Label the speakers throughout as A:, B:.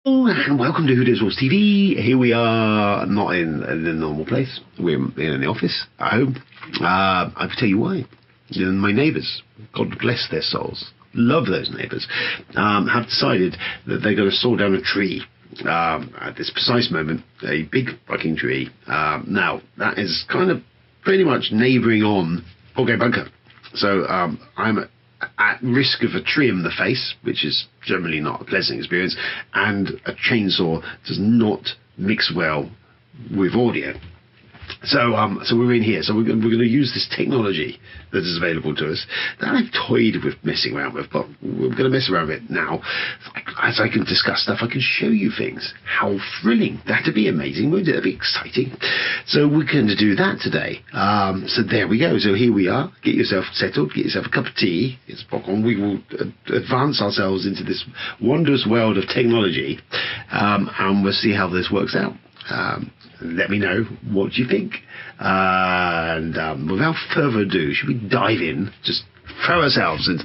A: And welcome to Who Dares Wars TV. Here we are, not in a normal place. We're in the office, at home. I can tell you why. My neighbours, God bless their souls, love those neighbours, have decided that they're going to saw down a tree at this precise moment, a big fucking tree. Now, that is kind of pretty much neighbouring on Okay Bunker. So I'm at risk of a tree in the face, which is generally not a pleasant experience, and a chainsaw does not mix well with audio. So we're in here. So we're going to use this technology that is available to us that I've toyed with messing around with, but we're going to mess around with it now. As I can discuss stuff, I can show you things. How thrilling! That'd be amazing, wouldn't it? That'd be exciting. So we're going to do that today. So there we go. So here we are. Get yourself settled. Get yourself a cup of tea. It's popcorn. We will advance ourselves into this wondrous world of technology, and we'll see how this works out. Let me know what you think, and without further ado, should we dive in? Just throw ourselves into...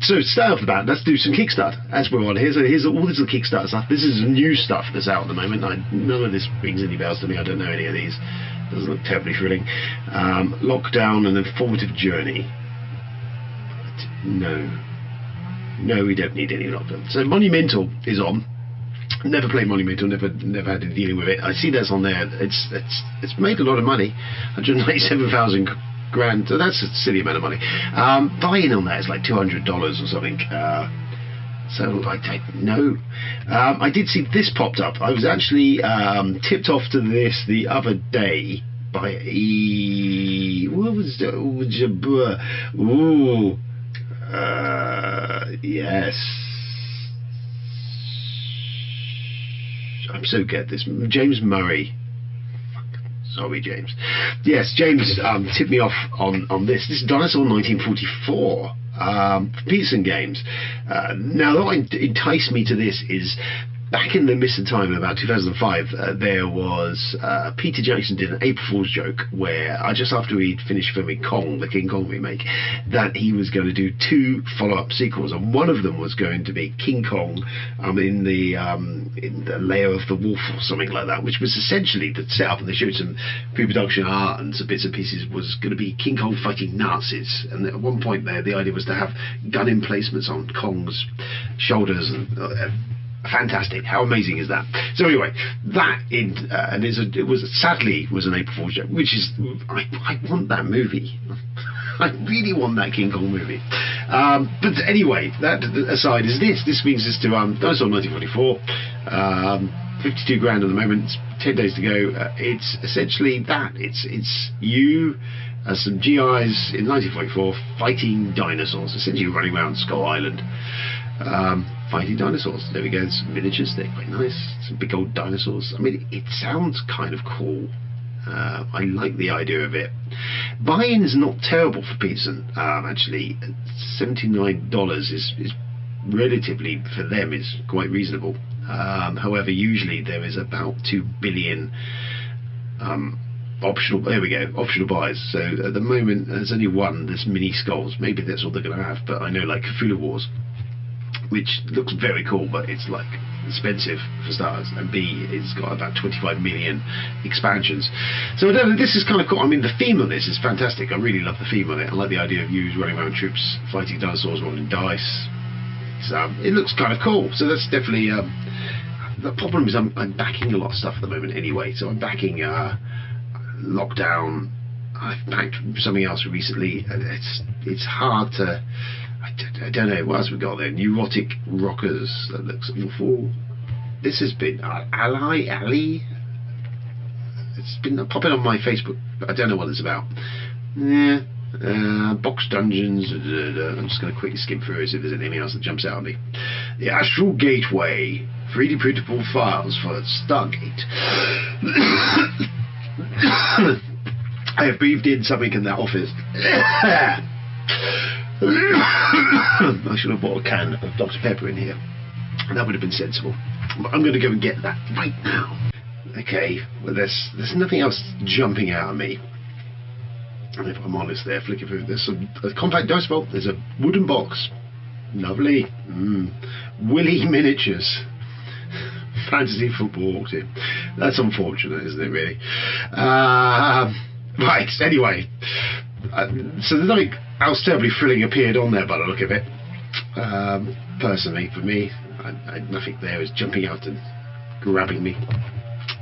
A: So start off the bat, let's do some Kickstarter as we're on. Here's all this Kickstarter stuff. This is new stuff that's out at the moment. None of this rings any bells to me. I don't know any of these. Doesn't look terribly thrilling. Lockdown and informative journey. No, we don't need any lockdown. So Monumental is on. Never played Monumental. Never had any dealing with it. I see that's on there. It's made a lot of money. 197,000 grand. So that's a silly amount of money. Buy-in on that is like $200 or something. So I don't know. I did see this popped up. I was actually tipped off to this the other day by what was it? Ooh, yes. I'm so good at this. James Murray. Sorry, James. Yes, James tipped me off on this. This is Dinosaur 1944. Peterson Games. Now, what enticed me to this is back in the midst of time, about 2005, there was Peter Jackson did an April Fool's joke where just after he'd finished filming Kong, the King Kong remake, that he was going to do 2 follow-up sequels, and one of them was going to be King Kong in the Lair of the Wolf or something like that, which was essentially the setup, and they showed some pre-production art and some bits and pieces, was going to be King Kong fighting Nazis. And at one point there, the idea was to have gun emplacements on Kong's shoulders and fantastic. How amazing is that? So anyway, that it was sadly an April Fool's joke, which is I want that movie. I really want that King Kong movie. But anyway, that aside, this brings us to Dinosaur 1944. 52 grand at the moment. 10 days to go. It's essentially that. It's you as some GIs in 1944 fighting dinosaurs, essentially running around Skull Island. Fighting dinosaurs. There we go. Some miniatures. They're quite nice. Some big old dinosaurs. I mean, it sounds kind of cool. I like the idea of it. Buy-in is not terrible for Peterson. Actually, $79 is relatively, for them, is quite reasonable. However, usually there is about 2 billion optional. There we go. Optional buys. So at the moment, there's only one. There's Mini Skulls. Maybe that's all they're going to have. But I know, like Cthulhu Wars, which looks very cool, but it's like expensive for starters, and B, it's got about 25 million expansions. So I don't know, this is kind of cool. I mean, the theme of this is fantastic. I really love the theme on it. I like the idea of you running around troops fighting dinosaurs, rolling dice. So it looks kind of cool. So that's definitely the problem is I'm backing a lot of stuff at the moment anyway. So I'm backing Lockdown. I've backed something else recently. It's hard to. I don't know what else we got there. Neurotic Rockers. That looks awful. This has been Ali. It's been popping on my Facebook, but I don't know what it's about. Yeah. Box Dungeons. I'm just going to quickly skim through it, see if there's anything else that jumps out at me. The Astral Gateway. 3D printable files for Stargate. I have breathed in something in that office. I should have bought a can of Dr. Pepper in here. That would have been sensible. But I'm going to go and get that right now. Okay, well there's nothing else jumping out at me. And if I'm honest there, flicking through, there's a compact dice vault, there's a wooden box. Lovely. Willy Miniatures. Fantasy football walked in. That's unfortunate, isn't it, really? Right, anyway. So there's nothing else terribly thrilling appeared on there by the look of it. Personally, for me, nothing there is jumping out and grabbing me.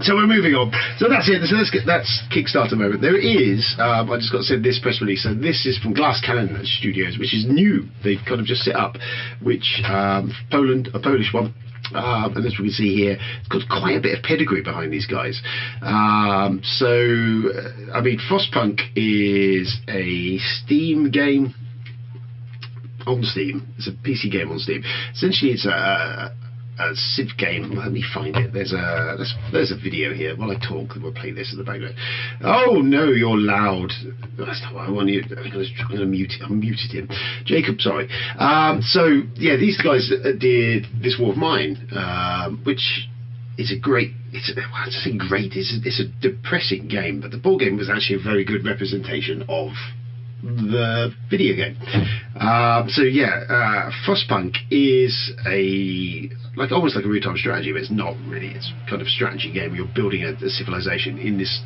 A: So we're moving on. So that's it. So that's Kickstarter moment. There is, I just got to say this press release. So this is from Glass Cannon Studios, which is new. They've kind of just set up, which Poland, a Polish one. And as we can see here, it's got quite a bit of pedigree behind these guys. I mean, Frostpunk is a Steam game on Steam. It's a PC game on Steam. Essentially, it's a Civ game. Let me find it. There's a video here. While I talk, we'll play this in the background. Oh no, you're loud. That's not what I want you. I'm going to mute it. I'm muted him. Jacob, sorry. So yeah, these guys did This War of Mine, which is a great. It's a depressing game, but the board game was actually a very good representation of the video game. Frostpunk is almost like a real-time strategy, but it's not really. It's kind of a strategy game. You're building a civilization in this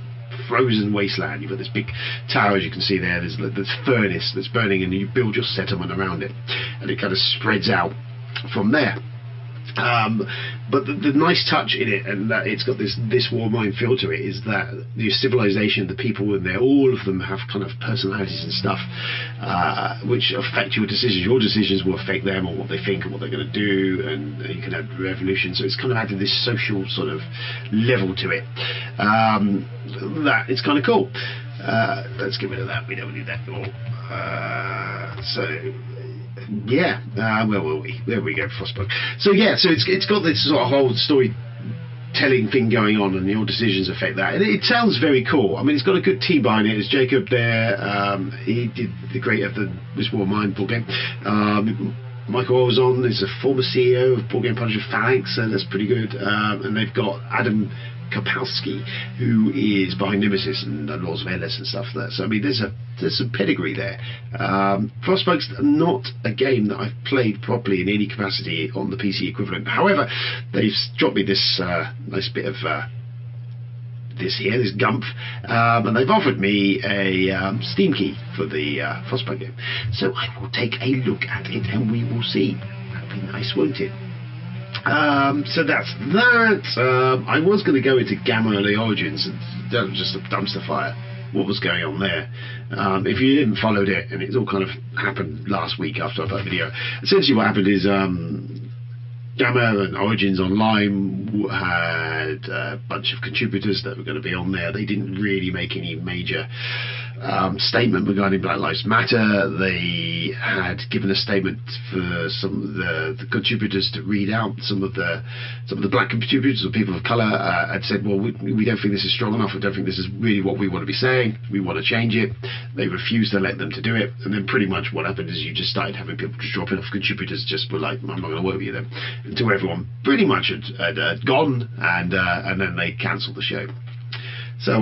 A: frozen wasteland. You've got this big tower, as you can see there. There's this furnace that's burning, and you build your settlement around it, and it kind of spreads out from there. But the nice touch in it, and that it's got this War of Mine feel to it, is that your civilization, the people in there, all of them have kind of personalities and stuff, which affect your decisions. Your decisions will affect them, or what they think, and what they're going to do, and you can have revolution. So it's kind of added this social sort of level to it. That it's kind of cool. Let's get rid of that. We don't need that anymore. Yeah, where were we? There we go, Frostpunk. So yeah, so it's got this sort of whole storytelling thing going on, and your decisions affect that. And it sounds very cool. I mean, it's got a good team behind it. There's Jacob there. He did the great of the This War of Mine board game. Michael Olson is a former CEO of board game publisher Phalanx, so that's pretty good. And they've got Adam Kapowski, who is behind Nemesis and Laws of Endless and stuff like that. So I mean, there's some pedigree there. Frostpunk's not a game that I've played properly in any capacity on the PC equivalent. However, they've dropped me this nice bit of this Gumph, and they've offered me a Steam key for the Frostpunk game. So I will take a look at it, and we will see. That'd be nice, won't it? So that's that. I was going to go into Gamma Early Origins, and that was just a dumpster fire. What was going on there? If you didn't follow it, and it's all kind of happened last week after I put a video. Essentially, what happened is Gamma and Origins Online had a bunch of contributors that were going to be on there. They didn't really make any major statement regarding Black Lives Matter. They had given a statement for some of the contributors to read out. Some of the black contributors or people of colour had said, well, we don't think this is strong enough. We don't think this is really what we want to be saying. We want to change it. They refused to let them to do it. And then pretty much what happened is you just started having people just dropping off. Contributors just were like, I'm not going to work with you then, until everyone pretty much had gone, and then they cancelled the show. So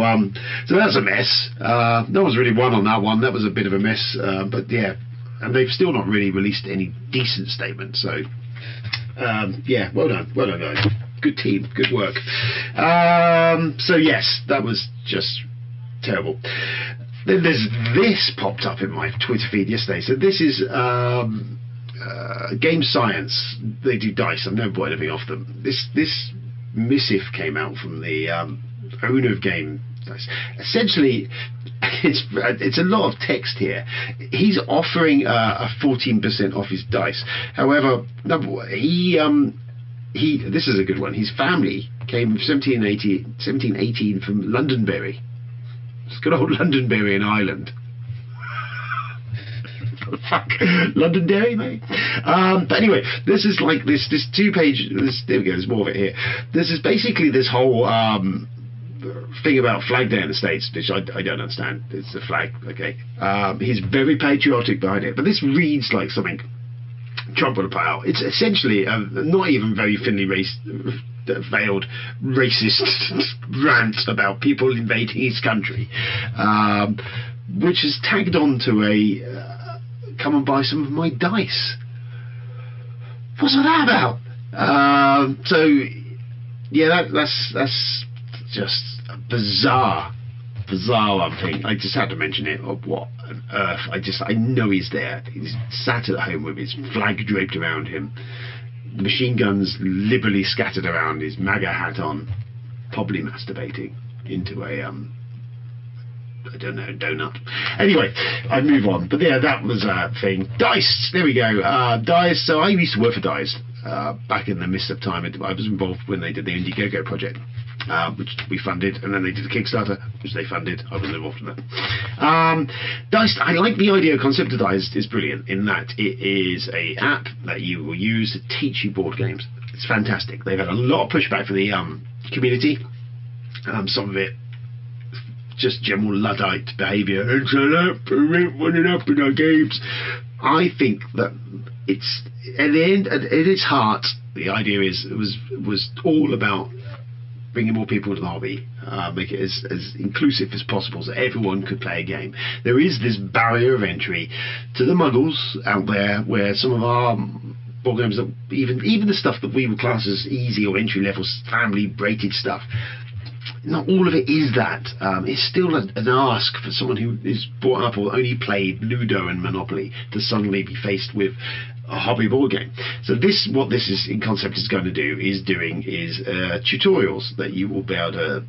A: that's a mess. No one's really won on that one. That was a bit of a mess. But yeah, and they've still not really released any decent statement. So yeah, well done guys. Good team, good work. So yes, that was just terrible. Then there's this popped up in my Twitter feed yesterday. So this is Game Science. They do dice. I've never bought anything off them. This missive came out from the owner of Game Dice. Essentially, it's a lot of text here. He's offering a 14% off his dice. However, this is a good one. His family came 1718 from Londonderry. It's good old Londonderry in Ireland. Fuck, Londonderry, mate. But anyway, this is like this 2-page. There we go. There's more of it here. This is basically this whole thing about Flag Day in the States, which I don't understand. It's a flag, okay. He's very patriotic behind it, but this reads like something Trump would have put out. It's essentially not even very thinly veiled racist rant about people invading his country, which is tagged on to a come and buy some of my dice. What's that about? So yeah, that's just a bizarre one thing. I just had to mention it. Of what on earth? I know he's there. He's sat at home with his flag draped around him, machine guns liberally scattered around, his MAGA hat on, probably masturbating into a I don't know, donut. Anyway, I move on. But yeah, that was a thing. Dice, there we go. Dice. So I used to work for Dice back in the midst of time. I was involved when they did the Indiegogo project, which we funded, and then they did the Kickstarter, which they funded. I was involved in that. Dice, I like the idea, concept of Dice is brilliant in that it is a app that you will use to teach you board games. It's fantastic. They've had a lot of pushback from the community. Some of it just general Luddite behaviour. It's running up in our games. I think that it's at the end, at its heart, the idea was all about bringing more people to the hobby, make it as inclusive as possible so everyone could play a game. There is this barrier of entry to the muggles out there, where some of our board games, that even the stuff that we would class as easy or entry level family rated stuff, not all of it is that. It's still an ask for someone who is brought up or only played Ludo and Monopoly to suddenly be faced with a hobby board game. So what this is in concept is going to do is tutorials that you will be able to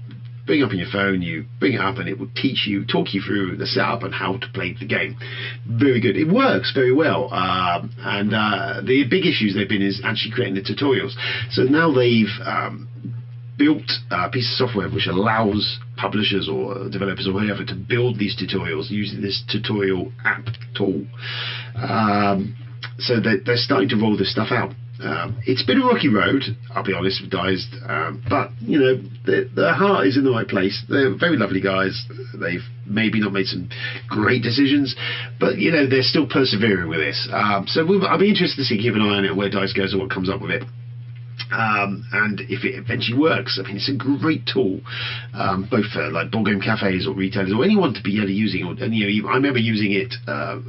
A: bring up on your phone. You bring it up and it will talk you through the setup and how to play the game. Very good. It works very well. And the big issues they've been is actually creating the tutorials. So now they've built a piece of software which allows publishers or developers or whatever to build these tutorials using this tutorial app tool. So they're starting to roll this stuff out. It's been a rocky road, I'll be honest with Dice, but you know, their heart is in the right place. They're very lovely guys. They've maybe not made some great decisions, but you know, they're still persevering with this. So I'll be interested to see, keep an eye on it, where Dice goes and what comes up with it. And if it eventually works, I mean, it's a great tool, both for like board game cafes or retailers or anyone to be able to using. And you know, I remember using it a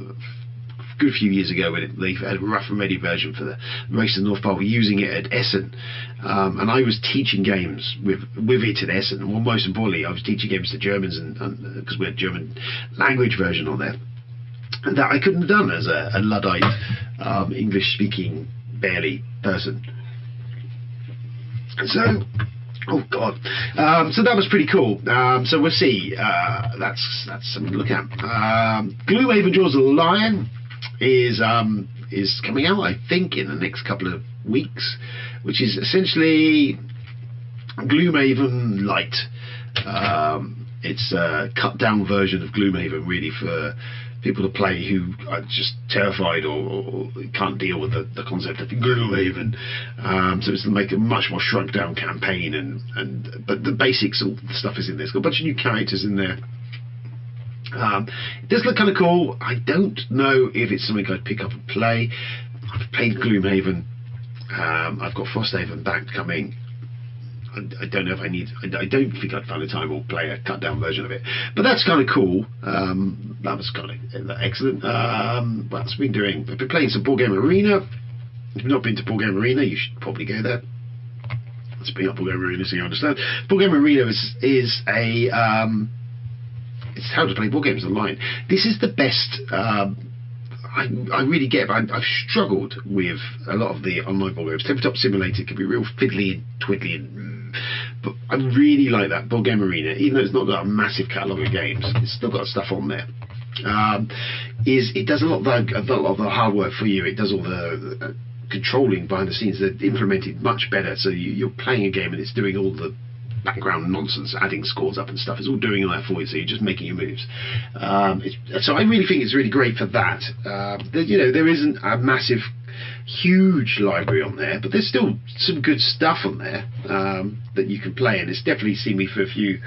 A: good few years ago when they had a rough and ready version for the Race to the North Pole, using it at Essen, and I was teaching games with it at Essen. And most importantly, I was teaching games to Germans, and because we had German language version on there, and that I couldn't have done as a Luddite, English speaking barely person. So, oh god, so that was pretty cool. So we'll see. That's something to look at. Gloomhaven Jaws of the Lion is coming out, I think, in the next couple of weeks, which is essentially Gloomhaven Light. It's a cut down version of Gloomhaven, really, for people to play who are just terrified or can't deal with the concept of Gloomhaven. So it's to make a much more shrunk down campaign, but the basics, all the stuff is in there. It's got a bunch of new characters in there. It does look kind of cool. I don't know if it's something I'd pick up and play. I've played Gloomhaven. I've got Frosthaven back coming. I don't know if I need. I don't think I'd find the time or play a cut down version of it, but that's kind of cool. That was kind of excellent. What else have we been doing? I've been playing some Board Game Arena. If you've not been to Board Game Arena, you should probably go there. Let's bring up Board Game Arena so you understand. Board Game Arena is a it's how to play board games online. This is the best. I really get it. I've struggled with a lot of the online board games. Tabletop Simulator can be real fiddly and twiddly, but I really like that Board Game Arena. Even though it's not got a massive catalogue of games, it's still got stuff on there. It does a lot of the hard work for you. It does all the controlling behind the scenes. They're implemented much better. So you're playing a game and it's doing all the background nonsense, adding scores up and stuff. It's all doing all that for you, so you're just making your moves. So I really think it's really great for that. You know, there isn't a massive huge library on there, but there's still some good stuff on there that you can play, and it's definitely seen me for a few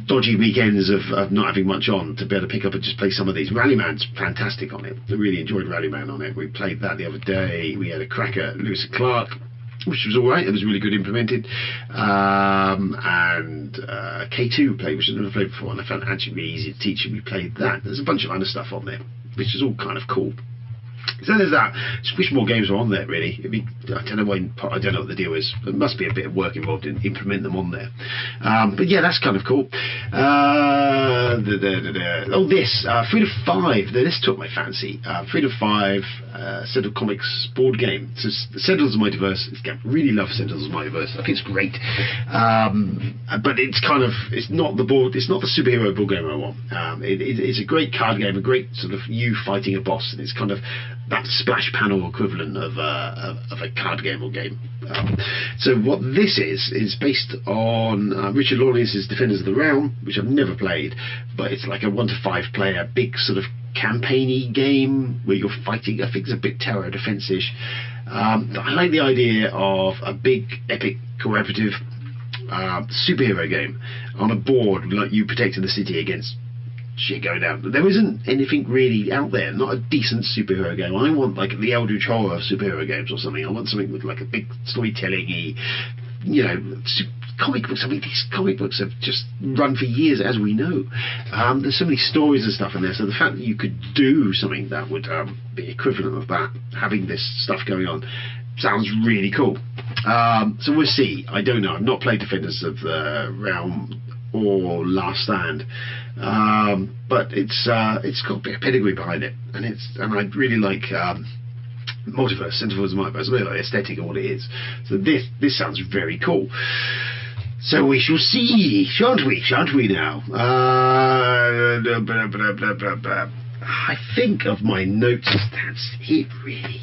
A: dodgy weekends of not having much on to be able to pick up and just play some of these. Rallyman's fantastic on it. I really enjoyed Rallyman on it. We played that the other day. We had a cracker at Lewis and Clark, which was alright. It was really good implemented. And K2 played, which I've never played before, and I found it actually really easy to teach, and we played that. There's a bunch of other stuff on there, which is all kind of cool. So there's that. Just wish more games were on there, really. I don't know what the deal is. There must be a bit of work involved in implementing them on there. But yeah, that's kind of cool. This 3 to 5. This took my fancy. 3 to 5 Sentinel Comics board game. So Sentinels of Mightyverse. I really love Sentinels of Mightyverse. I think it's great. But it's not the board. It's not the superhero board game I want. It's a great card game. A great sort of you fighting a boss. And it's kind of that splash panel equivalent of a card game or game. So what this is based on Richard Lawrence's Defenders of the Realm, which I've never played, but it's like a 1 to 5 player big sort of campaigny game where you're fighting. I think it's a bit tower defense-ish. I like the idea of a big epic cooperative superhero game on a board, like you protecting the city against shit going down. There isn't anything really out there, not a decent superhero game. I want like the Eldritch Horror of superhero games or something. I want something with like a big storytelling-y, comic books. I mean, these comic books have just run for years, as we know. There's so many stories and stuff in there, so the fact that you could do something that would be equivalent of that, having this stuff going on, sounds really cool. So we'll see. I don't know. I've not played Defenders of the Realm or Last Stand, but it's got a bit of pedigree behind it, and I really like Multiverse, Sentinels of Mightyverse. I really like the aesthetic of what it is. So this sounds very cool. So we shall see, shan't we now? I think of my notes, that's it really.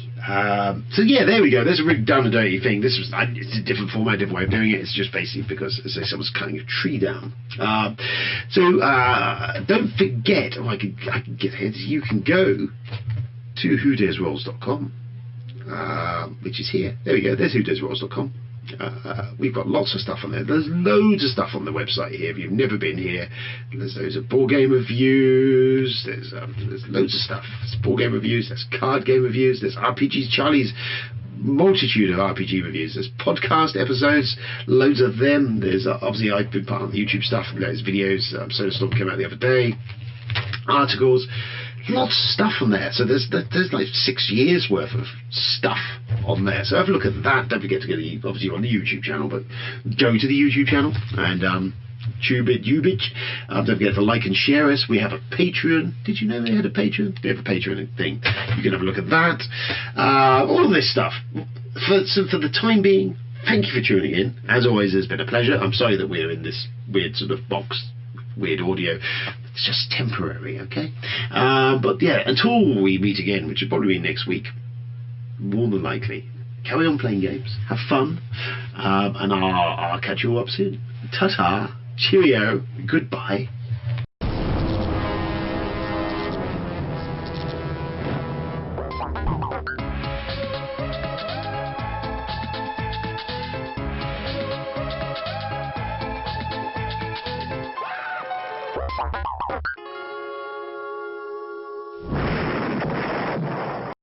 A: So yeah, there we go. There's a really down and dirty thing. It's a different format, different way of doing it. It's just basically because, as I say, someone's cutting a tree down. Don't forget, I can get ahead. You can go to whodaresrolls.com, which is here. There we go. There's whodaresrolls.com. We've got lots of stuff on there. There's loads of stuff on the website here. If you've never been here, there's loads of board game reviews. There's loads of stuff. There's board game reviews. There's card game reviews. There's RPGs. Charlie's multitude of RPG reviews. There's podcast episodes. Loads of them. There's obviously I've been part of the YouTube stuff. There's videos. Solar Storm came out the other day. Articles. Lots of stuff on there. So there's like 6 years worth of stuff on there. So have a look at that. Don't forget to go to, obviously you're on the YouTube channel, but go to the YouTube channel and tube it. Don't forget to like and share us. We have a Patreon. Did you know they had a Patreon? We have a Patreon thing. You can have a look at that. All of this stuff. For the time being, thank you for tuning in. As always, it's been a pleasure. I'm sorry that we're in this weird sort of box, weird audio. It's just temporary, okay? But yeah, until we meet again, which will probably be next week, more than likely, carry on playing games, have fun, and I'll catch you all up soon. Ta-ta, cheerio, goodbye. Bye.